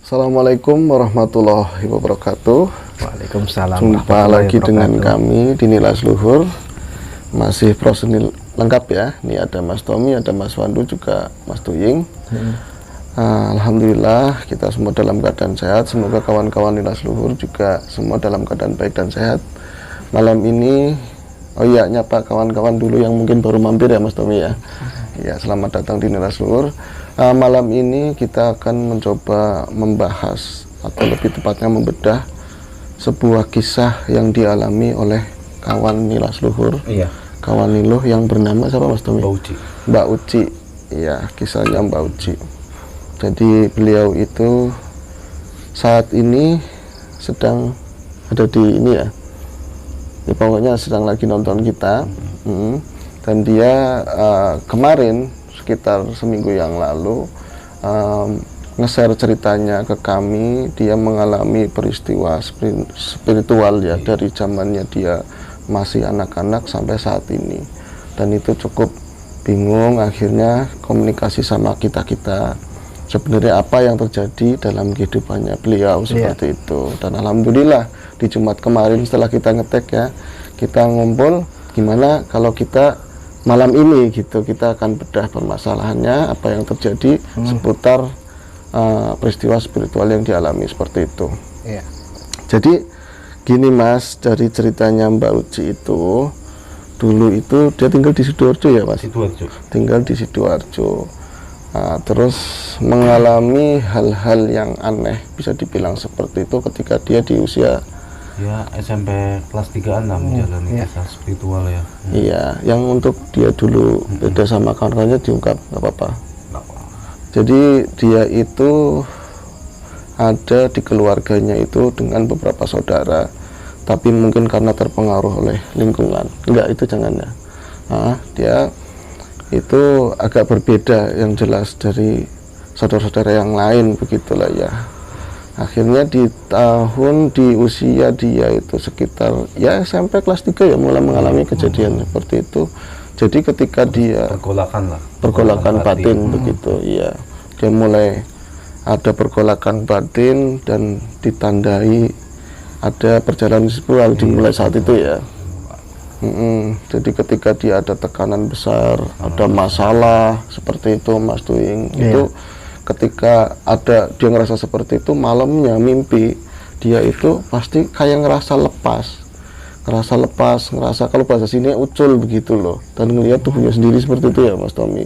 Assalamualaikum warahmatullahi wabarakatuh. Waalaikumsalam. Jumpa lagi dengan kami di Nilas Luhur. Masih personil lengkap ya. Ini ada Mas Tommy, ada Mas Wandu, juga Mas Tuying. Alhamdulillah kita semua dalam keadaan sehat. Semoga kawan-kawan Nilas Luhur juga semua dalam keadaan baik dan sehat. Malam ini, nyapa kawan-kawan dulu yang mungkin baru mampir ya Mas Tommy ya. Ya, selamat datang di Nilas Luhur. Malam ini kita akan mencoba membahas atau lebih tepatnya membedah sebuah kisah yang dialami oleh kawan Nilas Luhur. Iya. Kawan Niluh yang bernama siapa Mas Tommy? Mbak Uci. Mbak Uci. Iya, kisahnya Mbak Uci. Jadi beliau itu saat ini sedang ada di ini ya. Ya pokoknya sedang lagi nonton kita. Dan dia kemarin sekitar seminggu yang lalu nge-share ceritanya ke kami. Dia mengalami peristiwa spiritual ya, dari zamannya dia masih anak-anak sampai saat ini, dan itu cukup bingung. Akhirnya komunikasi sama kita sebenarnya apa yang terjadi dalam kehidupannya beliau seperti itu. Dan alhamdulillah di Jumat kemarin setelah kita ngetek ya, kita ngumpul gimana kalau kita malam ini gitu, kita akan bedah permasalahannya, apa yang terjadi seputar peristiwa spiritual yang dialami seperti itu. Iya. Jadi gini Mas, dari ceritanya Mbak Uci itu, dulu itu dia tinggal di Sidoarjo ya Mas? Sidoarjo. Tinggal di Sidoarjo. Terus mengalami hal-hal yang aneh, bisa dibilang seperti itu ketika dia di usia Ya SMP kelas 3-an lah menjalani kisah spiritual ya. Iya, yang untuk dia dulu beda sama kawan-kawannya diungkap, nggak apa-apa. Jadi dia itu ada di keluarganya itu dengan beberapa saudara, tapi mungkin karena terpengaruh oleh lingkungan. Enggak, itu jangan ya. Dia itu agak berbeda yang jelas dari saudara-saudara yang lain, begitulah ya. Akhirnya di usia dia itu sekitar ya SMP kelas 3 ya mulai mengalami kejadian seperti itu. Jadi ketika dia pergolakan batin begitu ya, dia mulai ada pergolakan batin dan ditandai ada perjalanan spiritual dimulai saat itu ya. Jadi ketika dia ada tekanan besar, ada masalah seperti itu Mas Tuying, itu ketika ada dia ngerasa seperti itu, malamnya mimpi dia itu pasti kayak ngerasa ngerasa kalau bahasa sini ucul begitu loh, dan ngelihat tubuhnya sendiri seperti itu ya Mas Tommy.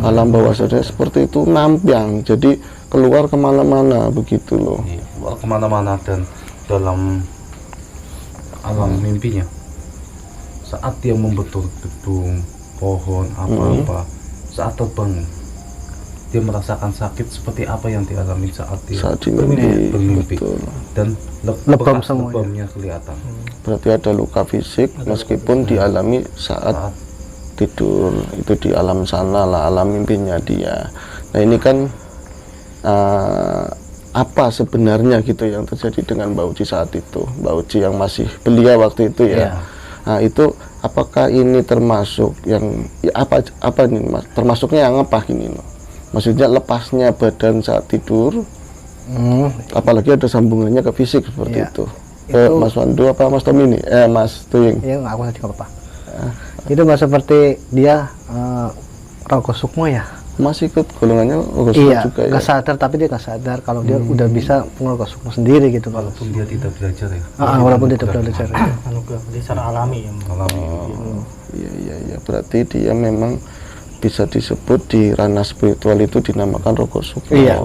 Alam bawah sadar seperti itu, nampang, jadi keluar kemana-mana begitu loh. Keluar kemana-mana, dan dalam alam mimpinya saat dia membetul gedung, pohon, apa-apa, saat terbangun dia merasakan sakit seperti apa yang dialami saat dia bermimpi. Dan lebamnya kelihatan. Berarti ada luka fisik meskipun dialami saat tidur, itu di alam sana lah, alam mimpinya dia. Nah ini kan apa sebenarnya gitu yang terjadi dengan Mbak Uci saat itu, Mbak Uci yang masih belia waktu itu ya. Nah itu apakah ini termasuk yang ya, apa ini Mas, termasuknya yang apa gini loh? Maksudnya lepasnya badan saat tidur, apalagi ada sambungannya ke fisik seperti itu. Mas Wandu apa Mas Tommy ini? Mas Tuying. Iya, aku tadi nggak apa-apa. Itu nggak seperti dia Rogo Sukmo ya? Masih ikut golongannya Rogo Sukmo juga ya? Nggak sadar, tapi dia nggak sadar kalau dia udah bisa Rogo Sukmo sendiri gitu. Walaupun dia tidak belajar ya? Walaupun dia tidak belajar. Dia secara alami ya. Iya, berarti dia memang bisa disebut di ranah spiritual itu dinamakan Rogo Sukmo. Iya.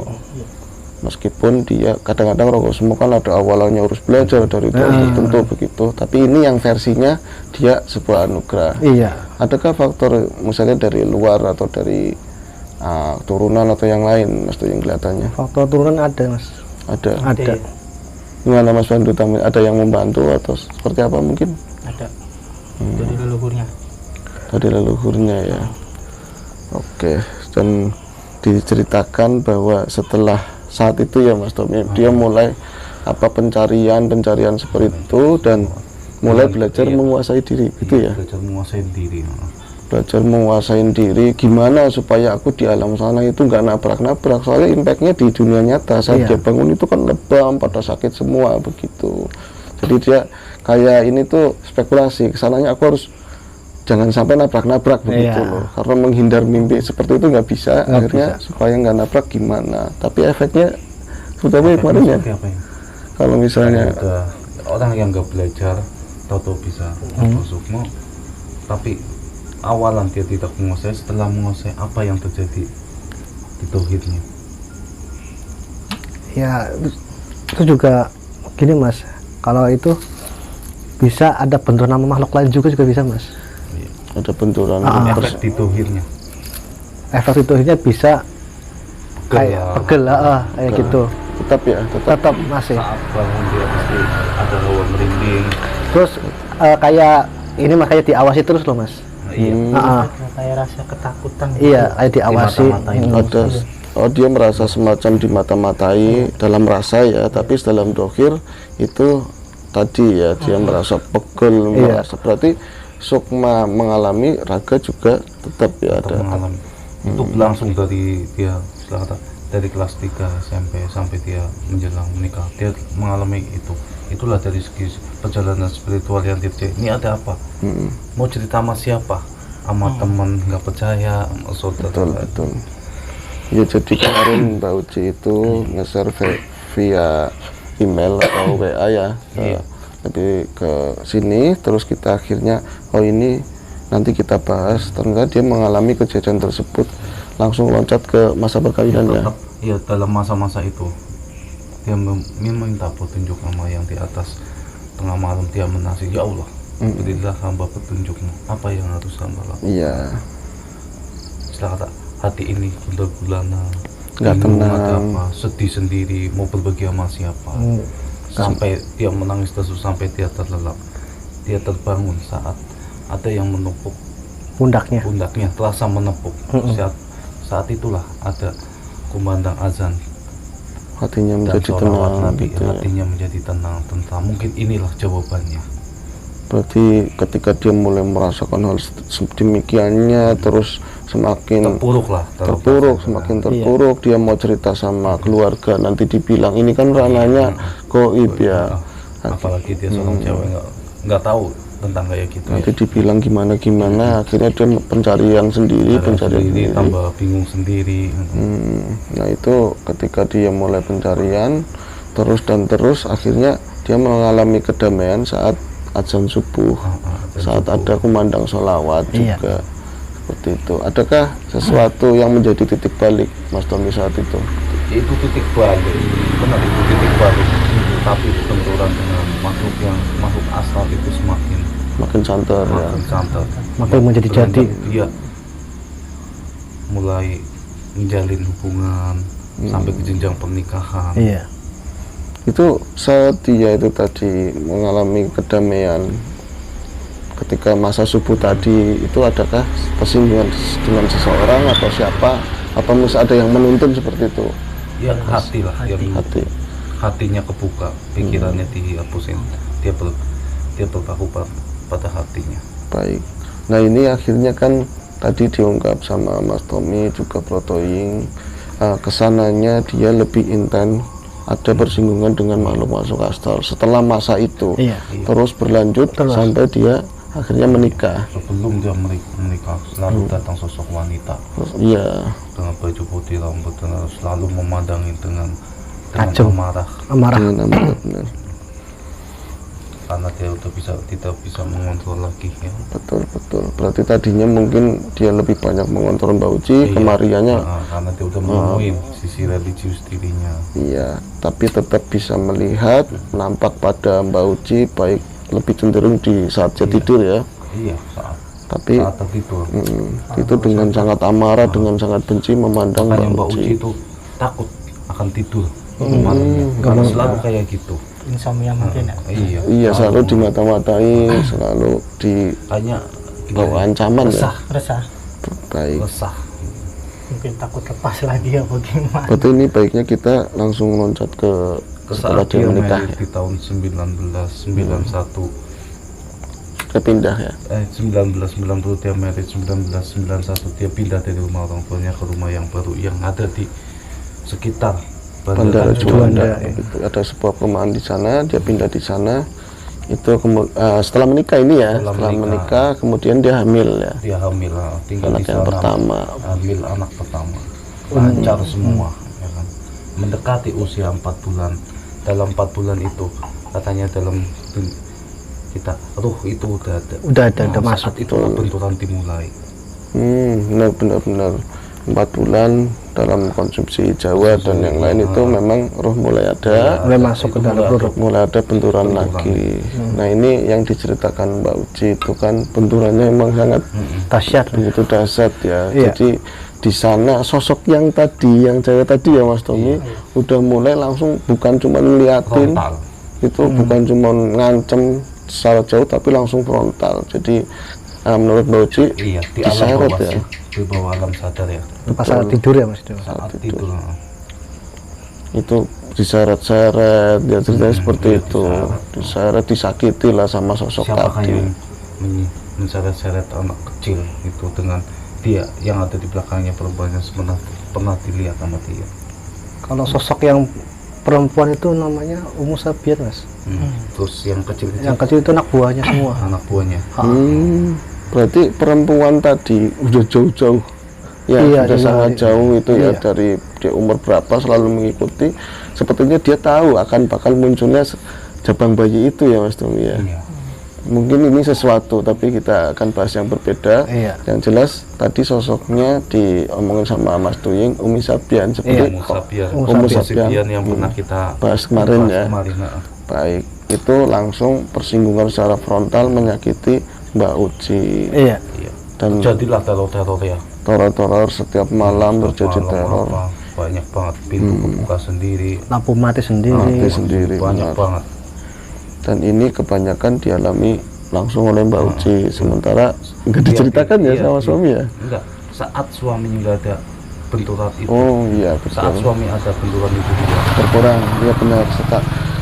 Meskipun dia kadang-kadang Rogo Sukmo kan ada awalnya harus belajar dari tahun tertentu begitu, tapi ini yang versinya dia sebuah anugerah. Iya. Adakah faktor misalnya dari luar atau dari turunan atau yang lain Mas Tuying kelihatannya? Faktor turunan ada Mas. Ada. Gimana Mas Wandu, ada yang membantu atau seperti apa mungkin? Ada. Dari leluhurnya. Dari leluhurnya ya. Oke, dan diceritakan bahwa setelah saat itu ya Mas Tommy, dia mulai pencarian seperti itu dan mulai belajar menguasai diri, gitu ya. Belajar menguasai diri. belajar menguasain diri, gimana supaya aku di alam sana itu nggak nabrak-nabrak, soalnya impactnya di dunia nyata saat Iya. dia bangun itu kan lebam, pada sakit semua begitu. Jadi dia kayak ini tuh spekulasi, kesananya aku harus jangan sampai nabrak-nabrak begitu Iya. loh, karena menghindar mimpi seperti itu nggak bisa, Nggak akhirnya bisa. supaya nggak nabrak gimana, tapi efeknya terutama kemarin ya, Seperti apa ya? kalau misalnya Udah orang yang nggak belajar tahu bisa sukmo, tapi awalan dia tidak menguasai, setelah menguasai apa yang terjadi di tauhidnya. Ya itu juga gini Mas, kalau itu bisa ada benturan sama makhluk lain juga bisa Mas. ada benturan Efek di tauhidnya. Efek itu bisa kayak ya. pegel kayak gitu. tetap ya, tetap Tetap masih. Saat bangun dia pasti ada hawa merinding. Terus kayak ini Mas, kayak diawasi terus loh Mas. Iya. Kayak rasa ketakutan. Iya, kayak diawasi. Dimata-matain. ada dia merasa semacam dimata-matai dalam rasa ya, tapi dalam dohir itu tadi ya dia merasa pegel, Iya. merasa, berarti sukma mengalami, raga juga tetap ya ada. Mengalami itu langsung dari dia dari kelas 3 SMP sampai dia menjelang menikah, dia mengalami itu. Itulah dari segi perjalanan spiritual yang dia ini ada apa, mau cerita sama siapa, sama teman nggak percaya, sama saudara. Betul. Ya jadi kemarin Mbak Uci itu nge-share via email atau WA ya, lebih ke sini, terus kita akhirnya ini nanti kita bahas. Ternyata dia mengalami kejadian tersebut, langsung loncat ke masa perkawinan ya. Tetap, ya dalam masa-masa itu dia meminta petunjuk sama yang di atas. Tengah malam dia menasih, ya Allah, berilah hamba petunjukmu, apa yang harus hamba lakukan. Iya, Setelah kata hati ini gundah-gulana, nggak bingung tenang. ada apa, sedih sendiri, mau berbagi sama siapa. Sampai dia menangis terus, sampai dia terlelap. Dia terbangun saat ada yang menepuk Pundaknya. pundaknya, terasa menepuk. Saat itulah ada kumandang azan Hatinya dan menjadi sholawat tenang Nabi, gitu ya. hatinya menjadi tenang. Mungkin inilah jawabannya. Berarti ketika dia mulai merasakan hal demikiannya, terus semakin Terpuruk lah, terpuruk, semakin terpuruk, dia mau cerita sama keluarga, nanti dibilang ini kan ranahnya goib ya, apalagi dia seorang cewek nggak tahu tentang kayak gitu ya. nanti dibilang gimana, akhirnya dia pencarian sendiri, tambah bingung sendiri. Nah itu ketika dia mulai pencarian terus akhirnya dia mengalami kedamaian saat azan subuh, saat ada kumandang sholawat juga. Seperti itu. Adakah sesuatu yang menjadi titik balik Mas Tommy saat itu? Itu titik balik, benar itu titik balik. Tapi benturan dengan makhluk asal itu semakin Santer ya. santer. Makin menjadi jadi. Dia mulai menjalin hubungan sampai ke jenjang pernikahan. Iya. Itu saat dia itu tadi mengalami kedamaian ketika masa subuh tadi, itu adakah persinggungan dengan seseorang atau siapa, apa mesti ada yang menuntun seperti itu? Ya hati lah, yang hatinya kebuka, pikirannya dihapusin, dia berpaku pada hatinya. Baik. Nah ini akhirnya kan tadi diungkap sama Mas Tommy juga Protoing, kesananya dia lebih intens, ada bersinggungan dengan makhluk astral setelah masa itu. Iya. Terus berlanjut sampai dia akhirnya menikah. Sebelum dia menikah selalu datang sosok wanita Iya. dengan baju putih, rambut, dan selalu memandangi dengan Kacau. amarah, Dengan amarah, benar. karena dia udah tidak bisa mengontrol lagi ya. Betul. Berarti tadinya mungkin dia lebih banyak mengontrol Mbak Uci, Iya. kemariannya. Karena dia udah menemuin sisi religius dirinya. Iya, tapi tetap bisa melihat, nampak pada Mbak Uci baik lebih cenderung di saat dia tidur ya. Iya, Tapi saat tertidur. itu dengan sangat amarah, dengan sangat benci memandang Makanya Mbak Mbak Uci Uci. itu takut akan tidur malamnya, karena selalu kayak gitu. Insomnia mungkin ya. Iya. Iya, selalu dimata-matai, selalu di Kayaknya bawah ancaman ya. Resah. Baik. resah. Mungkin takut lepas lagi ya bagaimana. Berarti ini baiknya kita langsung loncat ke setelah Saat dia dia menikah married ya. di tahun 1991, Dia pindah ya. 1990 dia married, 1991 dia pindah dari rumah orang tuanya ke rumah yang baru yang ada di sekitar Bandara Juanda, Juanda. Itu ada sebuah perumahan di sana, dia pindah di sana. Itu setelah menikah ini ya, setelah menikah kemudian dia hamil ya. Dia hamil, tinggal Anak di yang sana, pertama. hamil anak pertama, lancar semua, ya kan? Mendekati usia 4 bulan. Dalam 4 bulan itu katanya dalam kita ruh itu udah ada masuk. saat itu benturan dimulai. Benar-benar 4 bulan dalam konsumsi Jawa dan yang lain itu memang roh mulai ada, mulai masuk ke dalam perut. mulai ada benturan lagi. Nah ini yang diceritakan Mbak Uci itu kan benturannya memang sangat Dahsyat. begitu dahsyat ya. Iya. Jadi di sana sosok yang tadi, yang cewek tadi ya Mas Tommy, udah mulai langsung bukan cuma ngeliatin, Frontal. itu bukan cuma ngancem secara jauh tapi langsung frontal. Jadi menurut Mbak Uci Iya, di alam diseret bawah ya. sih, di bawah alam sadar ya. Pas saat tidur ya Mas itu. Saat tidur. Itu diseret-seret, dia ceritanya seperti itu, diseret, disakiti lah sama sosok Siapakah tadi. yang menseret-seret anak kecil itu dengan dia yang ada di belakangnya perempuannya pernah dilihat sama dia. Kalau sosok yang perempuan itu namanya Ummu Sabiat Mas. Terus yang kecil-kecil Yang kecil itu anak buahnya semua. anak buahnya. Berarti perempuan tadi udah jauh-jauh ya, Iya, udah iya, sangat iya. jauh itu ya, Iya. dari dia umur berapa selalu mengikuti. Sepertinya dia tahu akan bakal munculnya jabang bayi itu ya Mas Tommy ya. Iya. Mungkin ini sesuatu tapi kita akan bahas yang berbeda. Iya. Yang jelas tadi sosoknya diomongin sama Mas Tuying Umi Sabian seperti Ummu Sabian. Ummu Ummu Sabian. Sabian yang pernah kita bahas kemarin ya. kemarin, Baik, itu langsung persinggungan secara frontal menyakiti Mbak Uci. Iya. Iya. Dan Jadilah teror-teror ya. teror-teror setiap malam terjadi Malam teror. apa, banyak banget pintu kebuka sendiri. Lampu mati sendiri. Mati sendiri, Banyak benar. banget. Dan ini kebanyakan dialami langsung oleh Mbak Uci. Sementara nggak diceritakan ya Iya, sama iya. suami ya. Enggak, saat suaminya nggak ada benturan itu. Oh iya Saat betul. suami ada benturan itu juga. Berkurang, ya benar.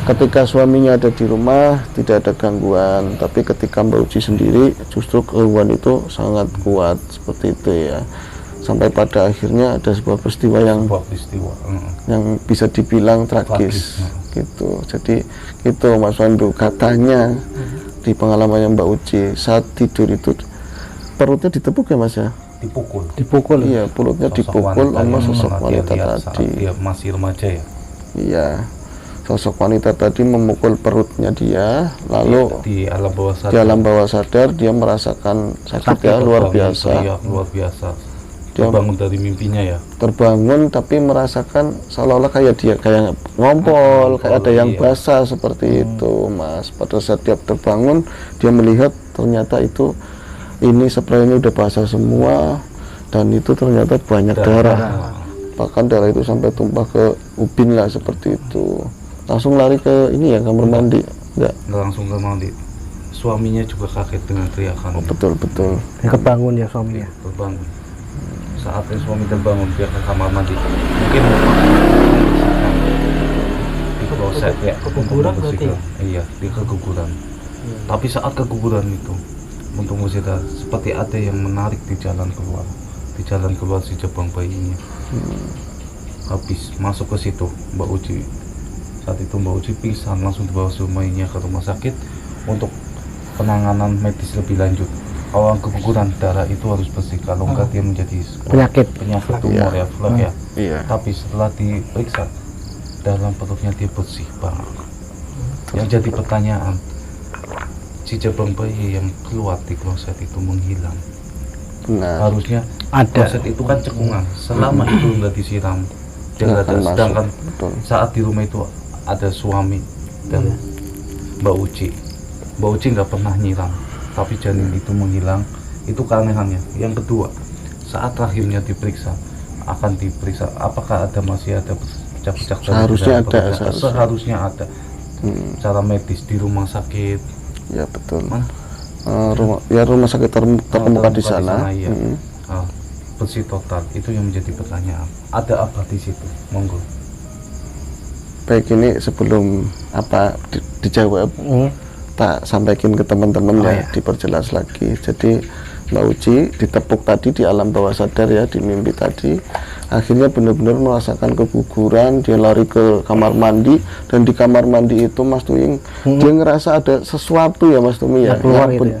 Ketika suaminya ada di rumah tidak ada gangguan, tapi ketika Mbak Uci sendiri justru gangguan itu sangat kuat seperti itu ya. Sampai pada akhirnya ada sebuah peristiwa yang Sebuah peristiwa. bisa dibilang tragis gitu. Jadi itu Mas Wandu katanya di pengalamannya Mbak Uci saat tidur itu perutnya ditepuk ya Mas ya. Dipukul. Dipukul. Iya, perutnya Sosok dipukul wanita sama yang sosok pernah dia wanita lihat saat tadi. dia masih remaja ya. Iya, sosok wanita tadi memukul perutnya dia, lalu Di alam bawah di sadar. alam bawah sadar dia merasakan sakit ya luar biasa. Iya, luar biasa. Dia Bangun dari mimpinya ya. terbangun tapi merasakan seolah-olah kayak dia kayak ngompol, kayak ada yang iya. basah seperti itu Mas. Pada saat dia terbangun dia melihat ternyata itu ini spraynya udah basah semua dan itu ternyata banyak darah. Bahkan darah itu sampai tumpah ke ubin lah seperti itu. Langsung lari ke ini ya kamar mandi. Enggak. Langsung ke mandi. Suaminya juga kaget dengan teriakan. Betul. Yang kebangun ya suaminya. Terbangun. Saatnya suami terbangun dia ke kamar mandi. Mungkin di kloset ya. Keguguran untuk berarti? membersihkan. Iya, di keguguran. Tapi saat keguguran itu untuk musida seperti ada yang menarik di jalan keluar si jabang bayinya. Habis masuk ke situ Mbak Uci. Saat itu Mbak Uci pingsan, langsung dibawa suaminya ke rumah sakit untuk penanganan medis lebih lanjut. Kalau keguguran darah itu harus bersih, kalau enggak dia menjadi Penyakit. tumor ya, flek ya. Iya. Tapi setelah diperiksa dalam perutnya dia bersih banget. Yang jadi pertanyaan, si jabang bayi yang keluar di kloset itu menghilang. Benar. Harusnya Ada. kloset itu kan cekungan, selama itu nggak disiram dia nggak ada. Nggak akan masuk. Sedangkan Betul. saat di rumah itu ada suami dan Mbak Uci nggak pernah nyiram, tapi janin itu menghilang. Itu keanehannya. Yang kedua, saat rahimnya diperiksa apakah masih ada pecah-pecah darah di Seharusnya dalam ada, perutnya. Seharusnya ada. Cara medis di rumah sakit Ya betul. Mana? Rumah sakit terkemuka di sana. iya. Bersih total. Itu yang menjadi pertanyaan. Ada apa di situ? Monggo. Baik, ini sebelum dijawab tak sampaikan ke teman-teman ya, diperjelas lagi. Jadi Mbak Uci ditepuk tadi di alam bawah sadar ya, di mimpi tadi, akhirnya benar-benar merasakan keguguran. Dia lari ke kamar mandi, dan di kamar mandi itu Mas Tuying dia ngerasa ada sesuatu ya Mas Tumi ya, keluar yang gitu ya.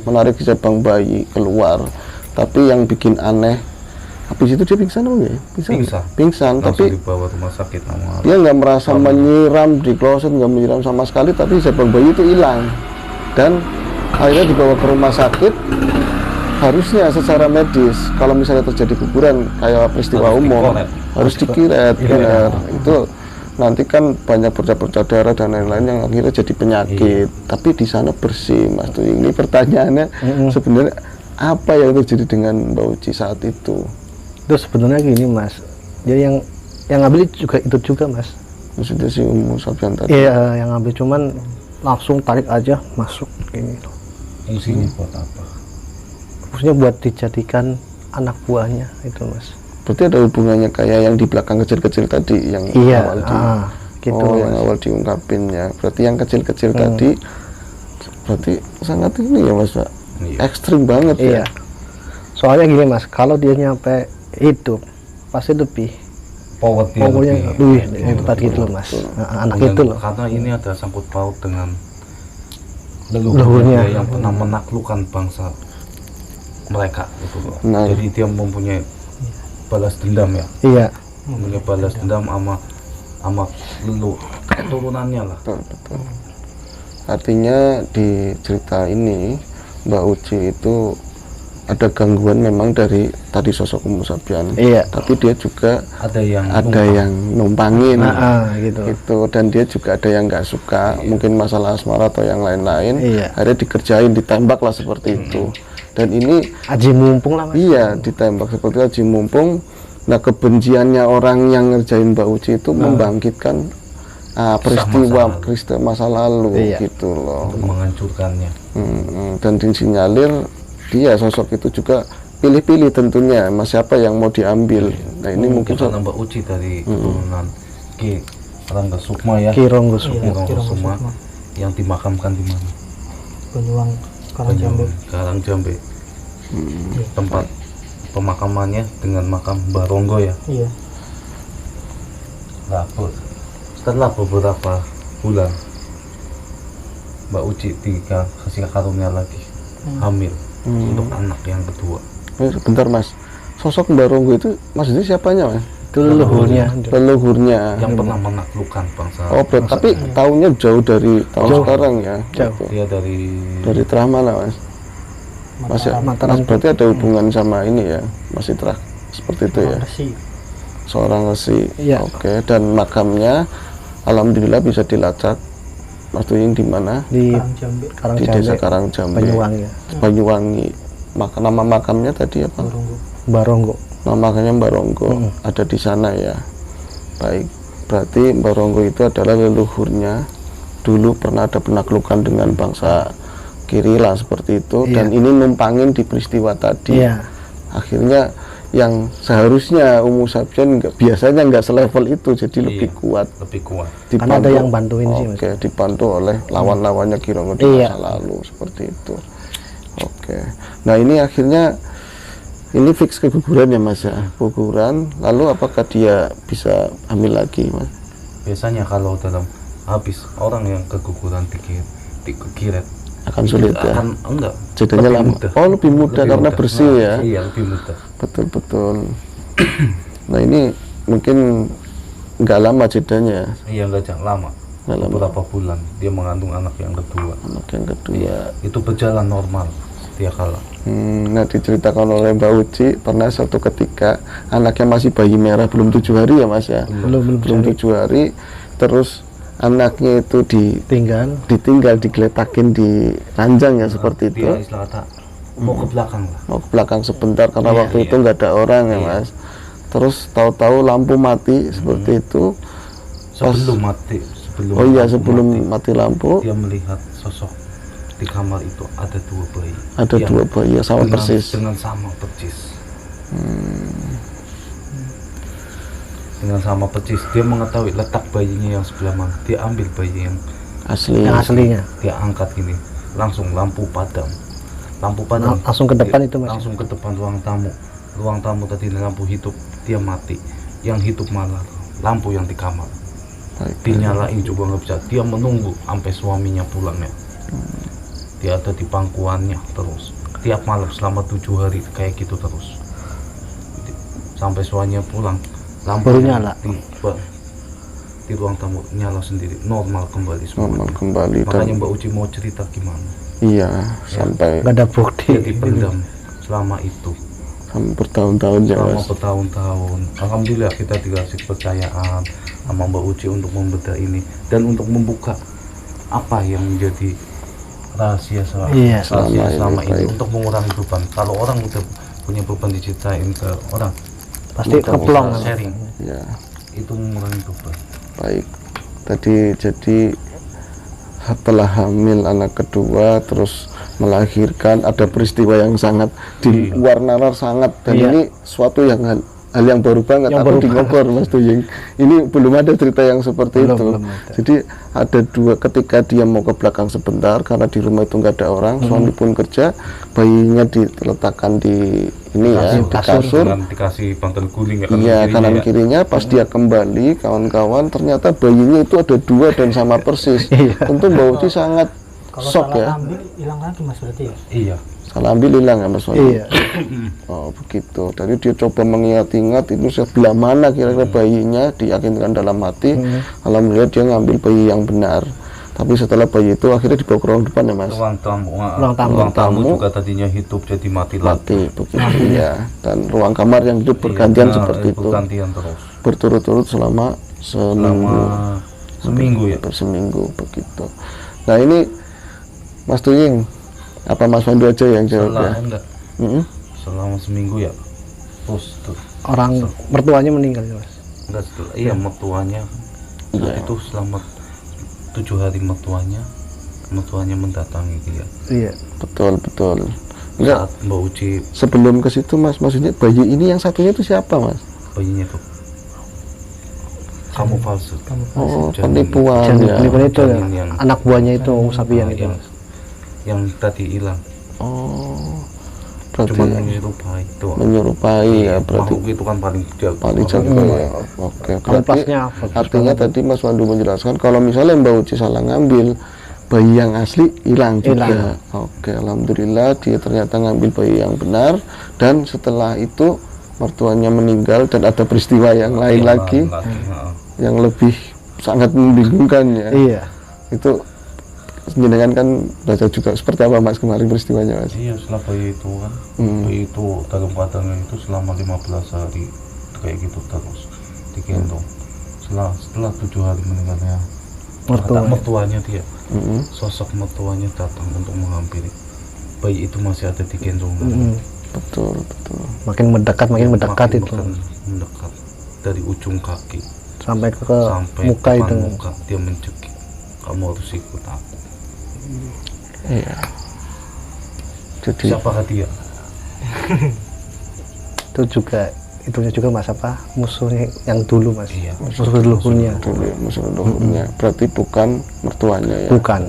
menarik cabang bayi keluar. Tapi yang bikin aneh, habis itu dia pingsan apa enggak ya? Pingsan, Langsung tapi dibawa rumah sakit sama dia nggak merasa menyiram di kloset, nggak menyiram sama sekali, tapi cabang bayi itu hilang. Dan akhirnya dibawa ke rumah sakit. Harusnya secara medis kalau misalnya terjadi guguran kayak peristiwa umum harus dikiret, benar. Itu nanti kan banyak bercak-bercak darah dan lain-lain yang akhirnya jadi penyakit. Tapi di sana bersih, Mas Tuying. Ini pertanyaannya sebenarnya apa yang terjadi dengan Mbak Uci saat itu? Itu sebenarnya gini Mas, jadi yang ngambil juga itu juga Mas. Maksudnya si Sabyan tadi. Iya, yang ngambil cuman langsung tarik aja masuk ini. fungsinya buat apa? Fungsinya buat dijadikan anak buahnya itu Mas. Berarti ada hubungannya kayak yang di belakang kecil-kecil tadi yang Iya, awal gitu yang Mas. awal diungkapin ya. Berarti yang kecil-kecil tadi berarti sangat ini ya Mas Pak. Iya. Ekstrim banget Iya. ya. Soalnya gini Mas, kalau dia nyampe hidup pasti lebih powernya lebih hebat gitu loh Mas. Anak itu loh. Karena ini ada sangkut paut dengan Leluhurnya. yang pernah menaklukkan bangsa mereka gitu loh. Nah. Jadi dia mempunyai balas dendam ya. Iya. Mempunyai balas dendam sama keturunannya lah. Betul. Artinya di cerita ini Mbak Uci itu ada gangguan memang dari tadi sosok Umu Sabyan. Iya. Tapi dia juga Ada yang yang numpangin Gitu. dan dia juga ada yang nggak suka, mungkin masalah asmara atau yang lain-lain. Iya. Akhirnya dikerjain, ditembak lah seperti itu. Dan ini Aji mumpung lah Mas. iya ditembak seperti aji mumpung. Nah, kebenciannya orang yang ngerjain Mbak Uci itu membangkitkan peristiwa masa lalu Iya. gitu loh. untuk menghancurkannya. Dan disinyalir dia sosok itu juga pilih-pilih tentunya Mas, siapa yang mau diambil. Nah ini mungkin karena Mbak Uci dari keturunan Ki Rangga Sukma ya. Ki Ronggo Sukma. Ki Rangga Sukma yang dimakamkan di mana? Banyuwangi, Karangjambe. Karangjambe. Tempat pemakamannya dengan makam Mbah Ronggo ya. Iya. Nah, setelah beberapa bulan Mbak Uci dikasih karunia lagi hamil untuk anak yang kedua. sebentar Mas, sosok Mbak Ronggo itu maksudnya siapanya Mas? Itu leluhurnya. Leluhurnya. Yang pernah menaklukkan bangsa. Oh tapi tahunnya jauh dari tahun sekarang ya. Jauh. Gitu. Dia dari Dari Terah mana Mas? Mas, ya, Mas berarti ada hubungan sama ini ya, Mas Itra, seperti itu ya. Resi. Seorang resi. Iya. Oke, dan makamnya alhamdulillah bisa dilacak. Mas Tuying di mana? Di Karangjambe. Di desa Karangjambe, Karangjambe, Banyuwangi. Banyuwangi. Nama makamnya tadi apa? Ronggo. Mbah Ronggo. Nama makamnya Mbak Ronggo ada di sana ya. Baik, berarti Mbak Ronggo itu adalah leluhurnya. Dulu pernah ada penaklukan dengan bangsa kiri lah seperti itu. Dan ini numpangin di peristiwa tadi. Iya. Akhirnya yang seharusnya Umu Sabyan biasanya nggak selevel itu, jadi lebih kuat. lebih kuat. Karena ada yang bantuin sih Mas. Oke, dibantu oleh lawan-lawannya Ki Ronggo di masa lalu seperti itu. Oke, nah ini akhirnya ini fix keguguran ya Mas ya, guguran. Lalu apakah dia bisa hamil lagi Mas? Biasanya kalau dalam habis orang yang keguguran dikiret Akan sulit ya. akan enggak. Jadinya lebih lama. mudah. Oh lebih mudah karena mudah. bersih Nah, ya. Iya lebih mudah. Betul. Nah ini mungkin nggak lama jedanya. Iya nggak jangan lama. Nggak lama. Beberapa bulan dia mengandung anak yang kedua. Anak yang kedua. Iya, itu berjalan normal dia kala. Nah diceritakan oleh Mbak Uci pernah suatu ketika anaknya masih bayi merah, belum 7 hari ya Mas ya, belum 7 hari, terus anaknya itu ditinggal digeletakin di ranjang ya seperti itu. Dia istilah kata mau ke belakang lah. Mau ke belakang sebentar karena waktu itu nggak ada orang ya Mas. Terus tahu-tahu lampu mati seperti itu. Sebelum mati lampu dia melihat sosok di kamar itu ada 2 bayi. ada 2 bayi ya, sama persis. Dengan sama persis. Dengan sama persis dia mengetahui letak bayinya yang sebelah mana. Dia ambil bayi yang Asli. yang aslinya. Dia angkat gini, langsung lampu padam. Lampu padam. Langsung ke depan itu, Mas. Langsung ke depan ruang tamu. Ruang tamu tadi lampu hidup, dia mati. Yang hidup malah lampu yang di kamar. Baik. Dinyalain juga nggak bisa. Dia menunggu sampai suaminya pulang ya. Dia ada di pangkuannya terus. Tiap malam selama 7 hari kayak gitu terus. Sampai suaminya pulang, lampu Baru nyala. di ruang tamu nyala sendiri, normal kembali semua. Normal kembali. Dan Makanya Mbak Uci mau cerita gimana? iya, sampai Gak ada bukti. Dia dipendam selama itu. sampai bertahun-tahun ya Selama Mas. bertahun-tahun. Alhamdulillah kita dikasih kepercayaan sama Mbak Uci untuk membedah ini dan untuk membuka apa yang menjadi rahasia Iya, selama ini, baik. untuk mengurangi beban. Kalau orang udah punya beban diceritain ke orang, Pasti untuk keplong. sharing, Ya, itu mengurangi beban. baik. Tadi jadi setelah hamil anak kedua terus melahirkan, ada peristiwa yang sangat di luar nalar sangat, dan Iya. ini suatu yang hal yang baru banget. Yang Aku baru di Ngokor, Mas Tuying, ini belum ada cerita yang seperti Belum, itu. belum ada. Jadi ada dua, ketika dia mau ke belakang sebentar karena di rumah itu nggak ada orang, suami pun kerja, bayinya diletakkan di ini ya, di kasur. Dengan dikasih bantal guling ya, Iya, kanan ya. kirinya. Pas dia kembali, kawan-kawan, ternyata bayinya itu ada dua dan sama persis. Tentu Mbak Uci sangat Kalau shock salah ya. ambil hilang lagi Mas berarti ya. Iya. Salah ambil hilang ya Mas Wandi? Iya. Oh begitu. Tadi dia coba mengingat-ingat itu sebelah mana kira-kira bayinya, diyakinkan dalam hati. Alhamdulillah dia ngambil bayi yang benar. Tapi setelah bayi itu akhirnya dibawa ke ruang depan ya Mas. Ruang tamu, Ruang tamu. ruang tamu Tamu. juga tadinya hidup jadi mati lagi. Mati begitu ya. Dan ruang kamar yang hidup bergantian Iya, seperti itu. bergantian terus. Berturut-turut selama seminggu. Seminggu ya. Seminggu begitu. Nah ini Mas Tuying, apa Mas Pandu aja yang jawab ya? Enggak, Mm-mm. selama seminggu ya. Terus tuh, Orang mertuanya meninggal ya, Mas. enggak setelah, iya mertuanya. Saat itu selama 7 hari mertuanya mendatangi dia. Iya. Betul betul. Enggak, Saat Mbak Uci sebelum ke situ Mas, maksudnya bayi ini yang satunya itu siapa Mas? bayinya tuh kamu palsu. Oh, Janin. penipuan Janin ya. penipuan itu ya. Janin yang- Anak buahnya itu Sapian itu. yang tadi hilang, Oh, berarti cuma menyerupai doang. menyerupai ya, berarti Makhluk itu kan paling jago. paling jago ya. Oke, berarti Kampasnya apa? artinya tadi Mas Wandu menjelaskan kalau misalnya Mbak Uci salah ngambil, bayi yang asli hilang juga. Hilang. Oke, alhamdulillah dia ternyata ngambil bayi yang benar, dan setelah itu mertuanya meninggal dan ada peristiwa yang lain lagi Heeh. yang lebih sangat membingungkan ya. Iya. Itu jenengan kan baca juga seperti apa Mas kemarin peristiwanya Mas? Iya, setelah bayi itu kan, bayi itu dalam keadaannya itu selama 15 hari kayak gitu terus digendong. Setelah 7 hari meninggalnya mertuanya dia, sosok mertuanya datang untuk menghampiri. Bayi itu masih ada di gendong. Betul betul. Makin mendekat itu. makin mendekat dari ujung kaki Sampai ke sampai muka depan itu. muka, dia mencekik, kamu harus ikut aku. Iya. Jadi Siapakah dia? Itunya juga Mas apa? Musuhnya yang dulu Mas. Iya. Musuh leluhurnya. dulu musuh leluhurnya, berarti bukan mertuanya ya. Bukan.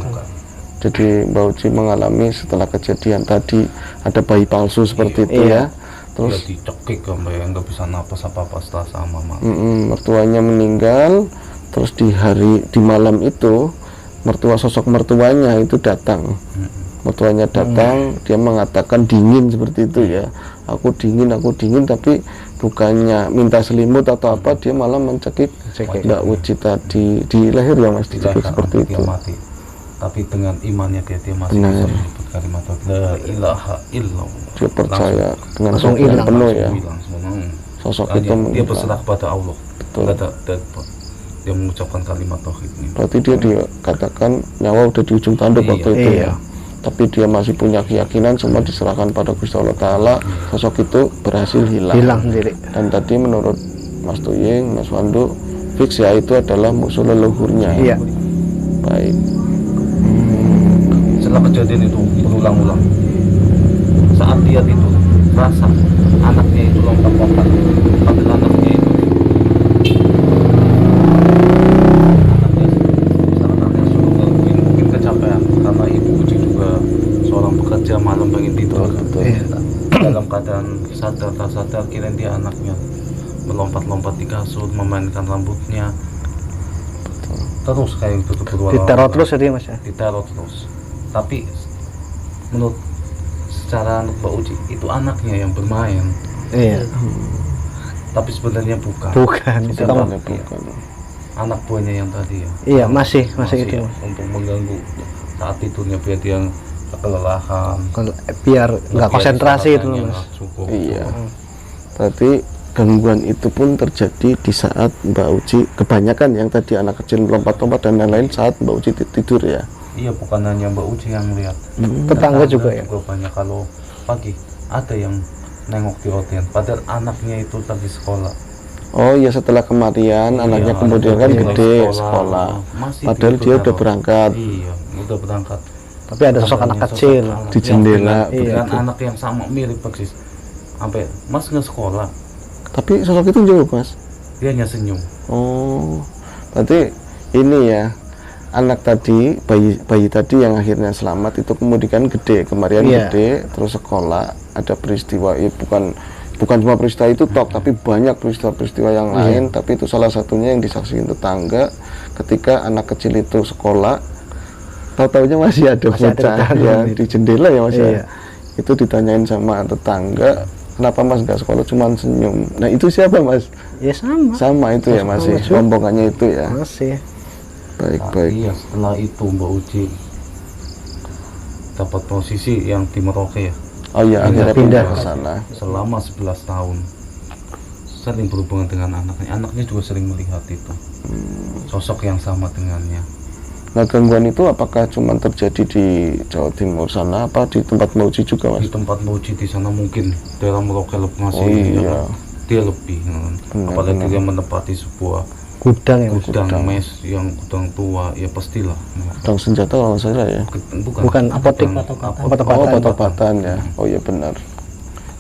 Jadi Mbak Uci mengalami setelah kejadian tadi ada bayi palsu seperti itu Iya. ya. Terus Dia dicekik sampai nggak bisa napas apa-apa setelah sama mama. mertuanya meninggal, terus di malam itu sosok mertuanya itu datang. Mertuanya datang, dia mengatakan dingin seperti itu ya. Aku dingin, tapi bukannya minta selimut atau apa, dia malah mencekik Mbak Uci tadi di leher ya Mas, dicekik seperti Dia itu. mati. Tapi dengan imannya dia masih Benar. bisa menyebut kalimat la ilaha illallah. Dia percaya dengan langsung keyakinan hilang, penuh ya. Hilang semua. Sosok Hanya itu dia meninggal. berserah kepada Allah. Betul. Dia mengucapkan kalimat tauhid ini. Berarti dia dikatakan nyawa udah di ujung tanduk waktu itu Iya. ya. Tapi dia masih punya keyakinan, semua diserahkan pada Gusti Allah Ta'ala. Sosok itu berhasil Hilang sendiri. Dan tadi menurut Mas Tuying, Mas Wandu, fix ya itu adalah musuh leluhurnya. Iya. Baik. Setelah kejadian itu berulang-ulang, saat dia tidur, rasa anaknya itu lompat-lompat, padahal anaknya itu anaknya sudah kita kirain dia anaknya melompat-lompat di kasur, memainkan rambutnya. Terus kayak itu Diteror terus ya dia mas ya. diteror terus. Tapi menurut secara Mbak Uci itu anaknya yang bermain, Iya. tapi sebenarnya bukan. Bukan. Itu kan Sebenarnya bukan. Anak buahnya yang tadi ya. iya masih itu ya, mas. untuk mengganggu saat tidurnya biar dia kelelahan. Biar nggak konsentrasi itu Kesehatannya mas. nggak cukup. Iya. Berarti gangguan itu pun terjadi di saat Mbak Uci, kebanyakan yang tadi anak kecil lompat-lompat dan lain-lain saat Mbak Uci tidur ya. Iya, bukan hanya Mbak Uci yang lihat. Tetangga juga ya. Banyak. Kalau pagi ada yang nengok di orderan, padahal anaknya itu lagi sekolah. Oh iya, setelah kemarian anaknya Iya, kemudian kan mulai gede sekolah. Masih Padahal dia diteror. udah berangkat Iya, udah berangkat. Tapi ada sosok anak Sosok kecil. anak di yang jendela. dengan begitu. anak yang sama mirip persis. Sampai Mas nggak sekolah, Tapi sosok itu jauh mas. dia hanya senyum. Oh, berarti ini ya, anak tadi, bayi tadi yang akhirnya selamat itu kemudian gede, kemarin Iya. gede, terus sekolah, ada peristiwa, ya bukan cuma peristiwa itu tok, tapi banyak peristiwa-peristiwa yang lain, tapi itu salah satunya yang disaksikan tetangga ketika anak kecil itu sekolah, tahu-taunya masih ada Masih ada bocah tetangga ya gitu. di jendela ya mas ya. Iya. Itu ditanyain sama tetangga, kenapa mas nggak sekolah, cuman senyum. Nah itu siapa mas? Ya sama. Sama itu ya masih, Sekolah. rombongannya itu ya. Masih. Baik. Iya, setelah itu Mbak Uci dapat posisi yang di Merauke ya. Oh iya, akhirnya Pindah. pindah ke sana. Selama 11 tahun sering berhubungan dengan anaknya. Anaknya juga sering melihat itu. Sosok yang sama dengannya. Nah gangguan itu apakah cuma terjadi di Jawa Timur sana, apa di tempat Mauji juga mas? Di tempat Mbak Uci di sana mungkin daerah Merauke masih Oh iya. ya kan? Dia lebih apalagi benar. dia menempati sebuah Gudang ya mas. gudang mes yang gudang tua, ya pastilah. Pedang senjata kalau nggak salah ya. Bukan apotek. Gudang Oh Obat-obatan. obat-obatan ya. Oh iya benar.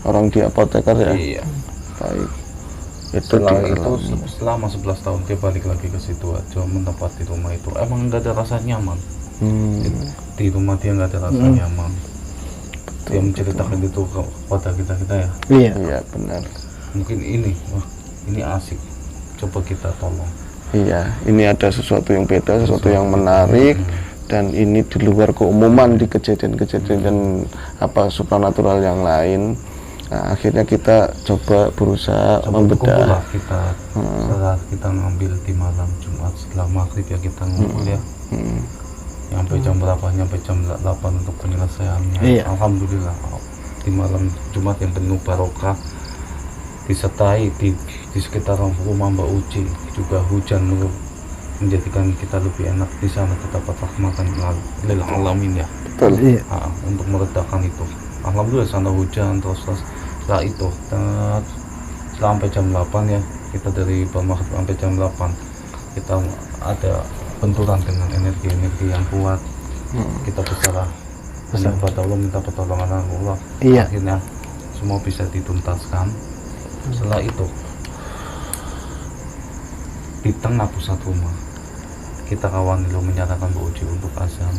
Orang di apoteker ya. Iya. Baik. Itu Setelah di itu selama 11 tahun dia balik lagi ke situ aja menempati rumah itu. Emang nggak ada rasa nyaman. Di rumah dia nggak ada rasa nyaman. Dia menceritakan itu kepada kita ya. Iya. Iya benar. Mungkin ini, wah ini asik. Coba kita tolong. Iya, ini ada sesuatu yang beda, sesuatu yang menarik, dan ini di luar keumuman di kejadian-kejadian apa supranatural yang lain. Nah, akhirnya kita coba berusaha membedah. Kumpullah kita setelah kita ngambil di malam Jumat setelah maghrib ya kita ngumpul ya. Nyampe jam berapa? Nyampe jam 8 untuk penyelesaiannya. Iya. Alhamdulillah di malam Jumat yang penuh barokah, disertai di sekitar rumah Mbak Uci juga hujan menjadikan kita lebih enak di sana, terdapat rahmatan lil alamin ya. Betul. Iya. Untuk meredakan itu. Alhamdulillah sana hujan terus setelah itu sampai jam 8 ya, kita dari maghrib sampai jam 8 kita ada benturan dengan energi-energi yang kuat. Kita bersalah kepada Allah, minta pertolongan Allah. Iya. Akhirnya semua bisa dituntaskan. Setelah itu di tengah pusat rumah kita kawan dulu menyatakan Mbak Uci untuk azan,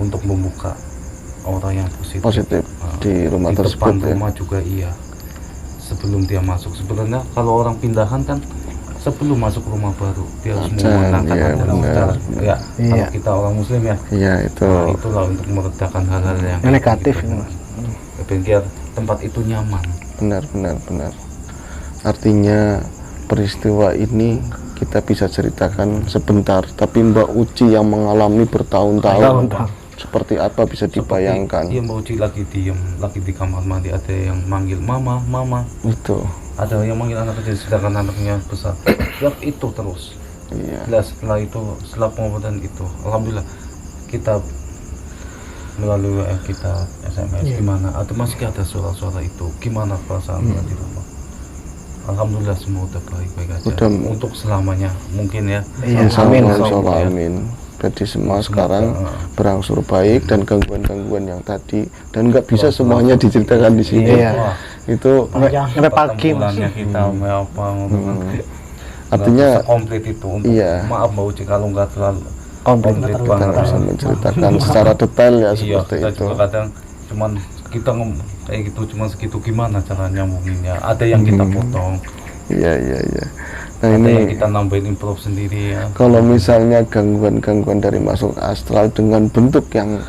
untuk membuka orang yang positif, di rumah di tersebut depan ya. rumah juga iya. Sebelum dia masuk, sebenarnya kalau orang pindahan kan sebelum masuk rumah baru dia harus Azan, menggunakan iya, adzan benar. secara ya. Iya. Kalau kita orang muslim ya, Iya itu. nah, itulah untuk meredakan hal-hal yang Yang negatif gitu. ini, Mas. Biar tempat itu nyaman. Benar. Artinya peristiwa ini kita bisa ceritakan sebentar, tapi Mbak Uci yang mengalami bertahun-tahun, seperti apa bisa dibayangkan. Dia Mbak Uci lagi diem, lagi di kamar mandi, ada yang manggil mama, Itu. ada yang manggil anak kecil sedangkan anaknya besar. Ya itu terus. Iya. Nah, setelah itu, setelah pengobatan itu, alhamdulillah kita melalui WA kita SMS gimana, atau masih ada suara-suara itu, gimana perasaan di rumah. Alhamdulillah semua udah baik-baik aja. Udah, untuk selamanya mungkin ya. Iya, Amin. amin. Amin. Jadi semua sekarang berangsur baik, dan gangguan-gangguan yang tadi, dan nggak bisa semuanya diceritakan di sini. Iya. Wah, Itu Sampai pagi mas. pertempurannya kita apa artinya komplit itu untuk iya. maaf Mbak Uci kalau nggak terlalu Komplit. komplit kita nggak bisa banget. menceritakan secara detail ya Iya, seperti kita itu. juga kadang cuman kita ngomong kayak gitu cuma segitu, gimana cara nyambunginnya? Ada yang kita potong, Iya. Nah ada yang ini kita nambahin improv sendiri ya. kalau misalnya gangguan-gangguan dari masuk astral dengan bentuk yang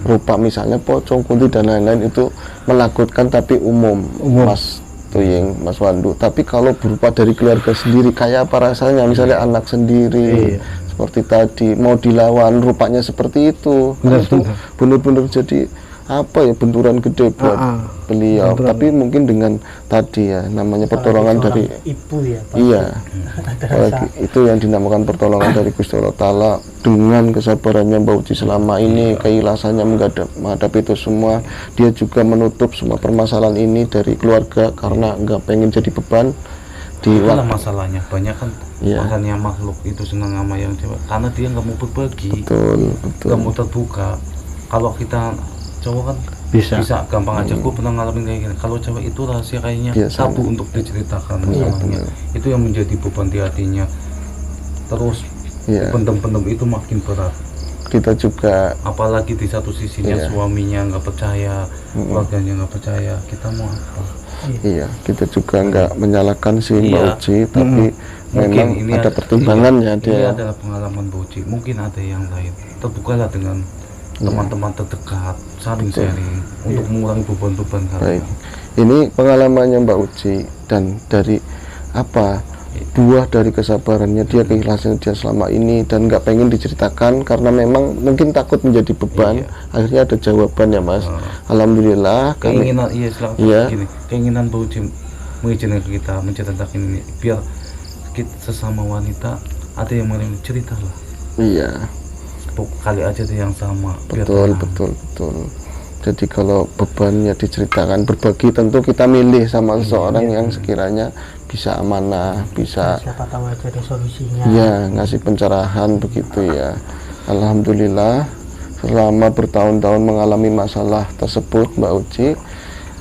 rupa misalnya pocong, kunti dan lain-lain itu menakutkan tapi umum. Mas Tuying, Mas Wandu. Tapi kalau berupa dari keluarga sendiri kayak apa rasanya? Misalnya anak sendiri seperti tadi mau dilawan rupanya seperti itu. Itu benar-benar jadi apa ya, benturan gede buat beliau. Tapi mungkin dengan tadi ya namanya pertolongan dari ibu ya Pak. iya. Apalagi itu yang dinamakan pertolongan dari Gusti Allah Ta'ala dengan kesabarannya Mbak Uci selama ini, keikhlasannya menghadapi itu semua. Dia juga menutup semua permasalahan ini dari keluarga karena nggak pengen jadi beban di Itulah waktu. masalahnya, banyak kan makanya makhluk itu senang sama yang cewek karena dia nggak mau berbagi, Betul. nggak mau terbuka. Kalau kita cowok kan bisa gampang aja, gue pernah ngalamin kayak gini. Kalau cewek itu rahasia kayaknya Biasa. tabu untuk diceritakan masalahnya. Itu yang menjadi beban di hatinya, terus pendem-pendem itu makin berat. Kita juga Apalagi di satu sisinya suaminya nggak percaya, keluarganya nggak percaya, kita mau apa? kita juga nggak menyalahkan si Mbak Uci, tapi memang ini ada pertimbangannya ini dia. adalah pengalaman Boci, mungkin ada yang lain. Terbukalah dengan teman-teman terdekat, saling sharing untuk mengurangi beban-beban Baik, kalian. ini pengalamannya Mbak Uci dan dari apa buah dari kesabarannya dia, keikhlasannya dia selama ini dan nggak pengen diceritakan karena memang mungkin takut menjadi beban. Akhirnya ada jawabannya Mas. Alhamdulillah kami Keinginan gini, keinginan Boci mengizinkan kita menceritakan ini biar kita sesama wanita ada yang mau cerita lah. iya. Kali aja ada yang sama. Betul. Jadi kalau bebannya diceritakan, berbagi, tentu kita milih sama seseorang yang sekiranya bisa amanah, bisa Siapa tahu aja ada solusinya. ya ngasih pencerahan begitu ya. Alhamdulillah selama bertahun-tahun mengalami masalah tersebut Mbak Uci,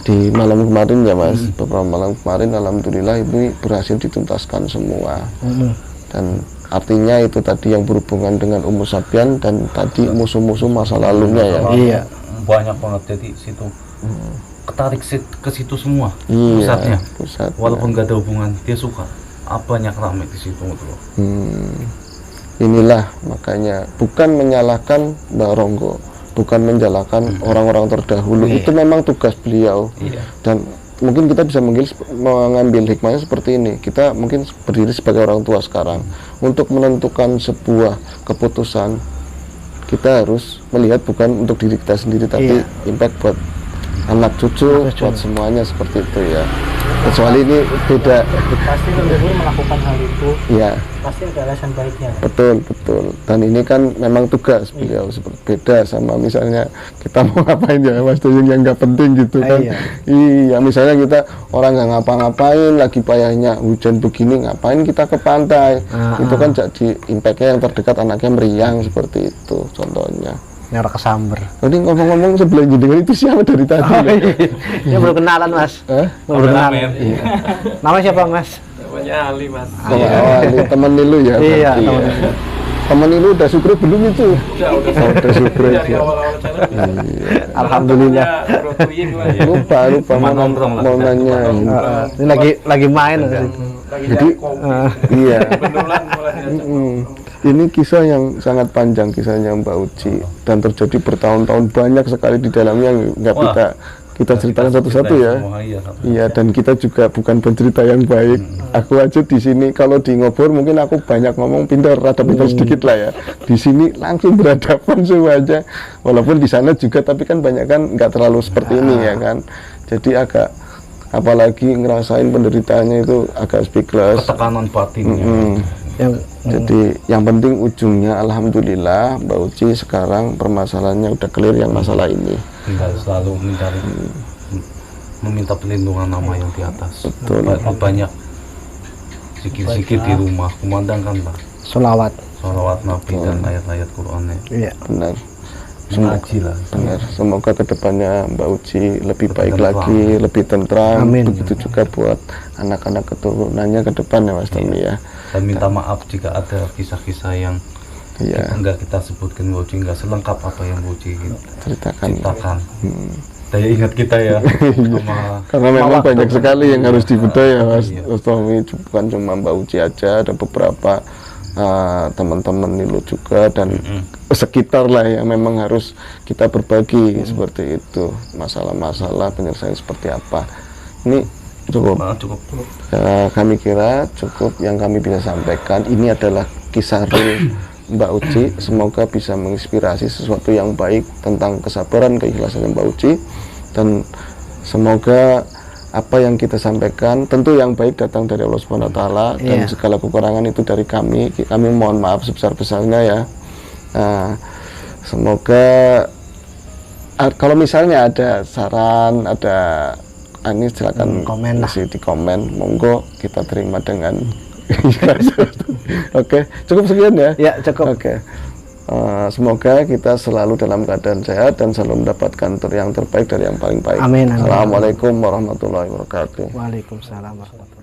di malam kemarin ya Mas, beberapa malam kemarin alhamdulillah ini berhasil dituntaskan semua. Dan artinya itu tadi yang berhubungan dengan Ummu Sabian dan tadi musuh-musuh masa lalunya ya. Iya. Banyak banget, jadi situ ketarik ke situ semua Iya, pusatnya. pusatnya. Walaupun nggak ada hubungan, dia suka banyak ramai di situ gitu loh. Inilah makanya bukan menyalahkan Mbak Ronggo, bukan menyalahkan orang-orang terdahulu. Itu memang tugas beliau. Dan mungkin kita bisa mengambil hikmahnya seperti ini. Kita mungkin berdiri sebagai orang tua sekarang untuk menentukan sebuah keputusan, kita harus melihat bukan untuk diri kita sendiri tapi impact buat anak cucu, buat semuanya seperti itu ya. Kecuali ini beda. Pasti leluhur melakukan hal itu. Ya. Pasti ada alasan baiknya. Betul. Dan ini kan memang tugas beliau, seperti beda sama misalnya kita mau ngapain ya Mas Tuying yang nggak penting gitu kan. Iya, misalnya kita orang nggak ngapa-ngapain, lagi payahnya hujan begini, ngapain kita ke pantai. Itu kan jadi impactnya yang terdekat anaknya meriang seperti itu contohnya. Nyara kesamber. Tadi ngomong-ngomong sebelah jenengan itu siapa dari tadi? Dia belum kenalan Mas. Belum kenalan. Namanya siapa Mas? Namanya Ali Mas. Ali, teman Nilu ya? Iya, teman Nilu udah syukur belum itu? Udah syukur Dari ya. awal-awal channel. Alhamdulillah. Bro Tuying lah ya. Lupa Cuma nongkrong lah. mau nanya. Ini lagi main. Lagi Jadi, cari kopi. Iya. Beneran mulai Ini kisah yang sangat panjang kisahnya Mbak Uci dan terjadi bertahun-tahun, banyak sekali di dalamnya yang nggak kita ceritakan satu-satu ya. Iya, dan kita juga bukan pencerita yang baik. Aku aja di sini kalau di ngobrol mungkin aku banyak ngomong rada pintar sedikit lah ya. Di sini langsung berhadapan semuanya. Walaupun di sana juga, tapi kan banyak kan nggak terlalu seperti ini ya kan. Jadi agak apalagi ngerasain penderitaannya itu agak speechless. Tekanan batinnya. Jadi yang penting ujungnya alhamdulillah Mbak Uci sekarang permasalahannya udah clear yang masalah ini. Tinggal selalu mencari meminta perlindungan nama yang di atas. Betul. Banyak zikir-zikir di rumah, kumandangkan Pak. Sholawat Nabi dan ayat-ayat Qur'annya. Iya. Benar. Ngaji lah. Benar. Semoga kedepannya Mbak Uci lebih baik lagi, lebih tentram. Amin. Begitu juga buat anak-anak keturunannya ke depan ya Mas Tommy ya. Dan minta maaf jika ada kisah-kisah yang Iya. enggak kita sebutkan Mbak Uci, enggak selengkap apa yang Mbak Uci Ceritakan. ceritakan. daya ingat kita ya. Sama Karena memang banyak sekali yang harus dibudaya Mas Iya. Tommy, bukan cuma Mbak Uci aja, ada beberapa teman-teman Nilo juga dan sekitar lah yang memang harus kita berbagi seperti itu, masalah-masalah penyelesaian seperti apa. Ini cukup. cukup. Kami kira cukup yang kami bisa sampaikan. Ini adalah kisah real Mbak Uci, semoga bisa menginspirasi sesuatu yang baik tentang kesabaran, keikhlasan Mbak Uci, dan semoga apa yang kita sampaikan tentu yang baik datang dari Allah Subhanahu wa taala dan segala kekurangan itu dari kami. Kami mohon maaf sebesar-besarnya ya. Semoga kalau misalnya ada saran, ada ini silakan komen lah. isi di komen, monggo kita terima dengan Oke, cukup sekian ya. Ya, cukup. Oke. Semoga kita selalu dalam keadaan sehat dan selalu mendapatkan yang terbaik dari yang paling baik. Amin, amin. Assalamualaikum warahmatullahi wabarakatuh. Waalaikumsalam warahmatullahi wabarakatuh.